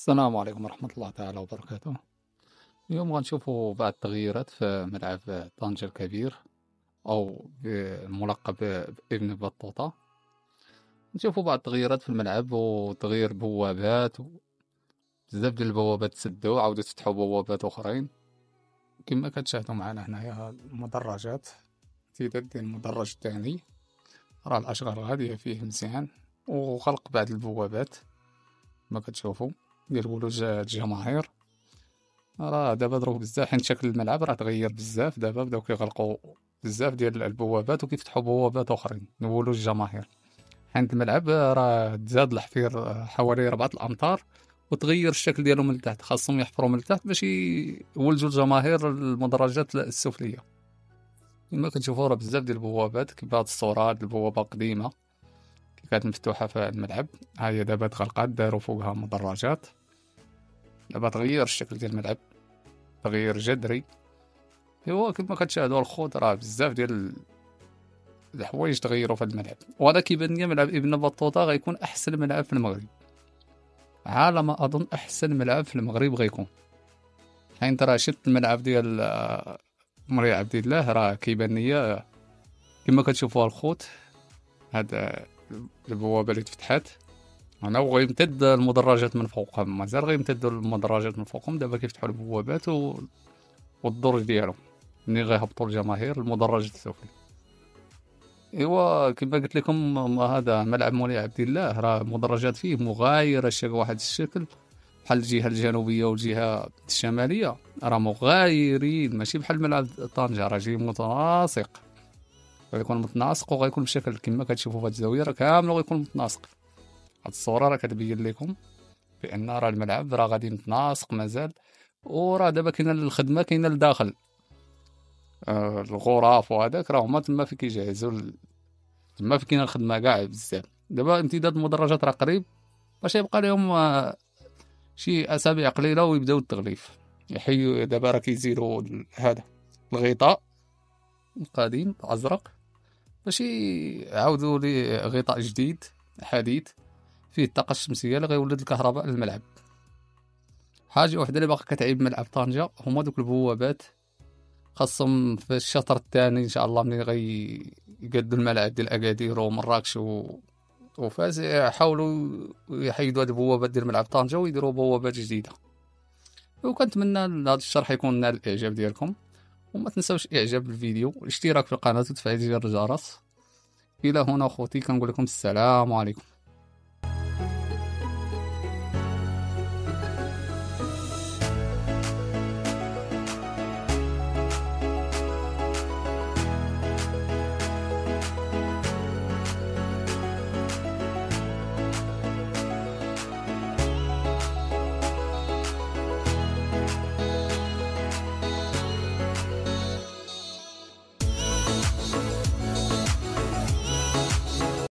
السلام عليكم ورحمة الله تعالى وبركاته. اليوم غنشوفوا بعض التغييرات في ملعب طنجة الكبير، أو الملقب بابن بطوطة. نشوفوا بعض التغييرات في الملعب وتغيير بوابات، بزاف ديال البوابات تسدوا وعاودوا تفتحوا بوابات أخرين. كما كتشاهدوا معنا هنايا المدرجات، امتداد ديال المدرج الثاني، راه الأشغال غادية فيه مزيان، وغلق بعض البوابات كما كتشوفوا ديال ولوج الجماهير. راه دابا ضربوا بزاف حيت شكل الملعب راه تغير بزاف. دابا بداو كيغلقوا بزاف ديال البوابات وكيفتحوا بوابات اخرين نولوا الجماهير، حيت الملعب راه تزاد الحفير حوالي 4 الامتار، وتغير الشكل ديالو من التحت. خاصهم يحفروا من التحت باش يولجوا الجماهير المدرجات السفليه. كما كتشوفوا راه بزاف ديال البوابات كيف هاد الصوره. هاد البوابه قديمه كي كانت مفتوحه في الملعب، ها هي دابا تغلقات داروا فوقها مدرجات. دابا تغير الشكل ديال الملعب تغيير جذري. ايوا كما كتشاهدوا الخوت راه بزاف ديال الحوايج تغيروا في هذا الملعب، وهذا كيبان لي ملعب ابن بطوطه غيكون احسن ملعب في المغرب. على ما اظن احسن ملعب في المغرب غيكون، حيت راه شفت الملعب ديال مريع عبد الله راه كيبان لي كما كتشوفوا الخوت. هاد البوابه اللي تفتحات انا وغيمتد المدرجات من فوقهم، مازال غيمتدوا المدرجات من فوقهم. دابا كيفتحوا البوابات والدرج ديالهم ملي غيهبطوا الجماهير المدرج السفلي. ايوا كما قلت لكم، هذا ملعب مولاي عبد الله راه مدرجات فيه مغايره واحد الشكل، بحال الجهه الجنوبيه والجهه الشماليه راه مغايرين، ماشي بحال ملعب طنجة راه جاي متناسق. غيكون متناسق وغيكون بشكل كما كتشوفوا في هذه الزاويه راه كامل غيكون متناسق. هاد الصوره راه كتبين لكم بان راه الملعب راه غادي متناسق مازال. وراه دابا كاينه الخدمه كاينه لداخل الغرف، وهذاك راه هما تما فين كيجهزوا تما فين كاينه الخدمه كاع بزاف. دابا امتداد المدرجات راه قريب، باش يبقى لهم شي اسابيع قليله ويبداو التغليف. يحيوا دابا راه كيزيدوا هذا الغطاء القديم الازرق باش يعاودوا لي غطاء جديد حديث فيه الطاقه الشمسيه اللي غيولد الكهرباء للملعب. حاجه وحده اللي باقا كتعيب ملعب طنجة هما دوك البوابات. خاصهم في الشطر الثاني ان شاء الله ملي يقدوا الملاعب ديال اكادير ومراكش وفاس يحاولوا يحيدوا هاد البوابات ديال ملعب طنجة ويديروا بوابات جديدة. وكنتمنى هذا الشرح يكون نال الاعجاب ديالكم، وما تنساوش اعجاب الفيديو والاشتراك في القناة وتفعيل زر الجرس. الى هنا اخوتي كنقول لكم السلام عليكم.